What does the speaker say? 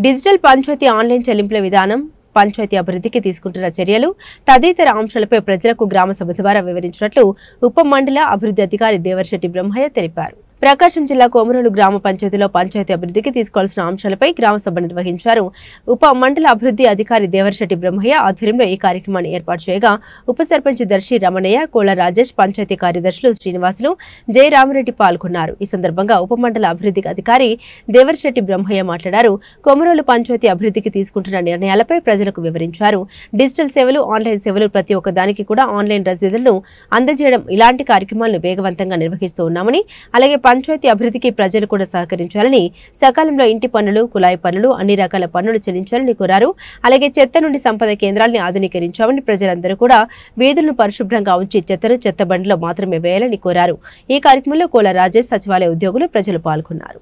Digital panchayat online చెల్లింపుల విధానం, పంచాయతీ అభివృద్ధికి తీసుకుంటున్న చర్యలు తదితర అంశాలపై ప్రజలకు గ్రామ సభ ద్వారా వివరించినట్లు ఉప మండల అభివృద్ధి అధికారి దేవర్శెట్టి బ్రహ్మయ్య తెలిపారు. ప్రకాశం జిల్లా కోమరోలు గ్రామ పంచాయతీలో పంచాయతీ అభివృద్ధికి తీసుకోవాల్సిన అంశాలపై గ్రామ సభ నిర్వహించారు. ఉప మండల అభివృద్ధి అధికారి దేవర్శెట్టి బ్రహ్మయ్య ఆధ్వర్యంలో ఈ కార్యక్రమాన్ని ఏర్పాటు చేయగా ఉప సర్పంచ్ దర్శి రమణయ్య, కోల రాజేష్, పంచాయతీ కార్యదర్శులు శ్రీనివాసులు, జయరామరెడ్డి పాల్గొన్నారు. ఈ సందర్భంగా ఉప మండల అభివృద్ధి అధికారి దేవర్శెట్టి బ్రహ్మయ్య మాట్లాడారు. కోమరోలు పంచాయతీ అభివృద్ధికి తీసుకుంటున్న నిర్ణయాలపై ప్రజలకు వివరించారు. డిజిటల్ సేవలు, ఆన్లైన్ సేవలు ప్రతి ఒక్క దానికి కూడా ఆన్లైన్ రసీదులను అందజేయడం ఇలాంటి కార్యక్రమాలను వేగవంతంగా నిర్వహిస్తూ ఉన్నామని, అలాగే పంచాయతీ అభివృద్ధికి ప్రజలు కూడా సహకరించాలని, సకాలంలో ఇంటి పన్నులు, కుళాయి పన్నులు, అన్ని రకాల పన్నులు చెల్లించాలని కోరారు. అలాగే చెత్త నుండి సంపద కేంద్రాలను ఆధునీకరించామని, ప్రజలందరూ కూడా వీధులను పరిశుభ్రంగా ఉంచి చెత్తను చెత్త బండిలో మాత్రమే వేయాలని కోరారు. ఈ కార్యక్రమంలో కోల రాజేష్, సచివాలయ ఉద్యోగులు, ప్రజలు పాల్గొన్నారు.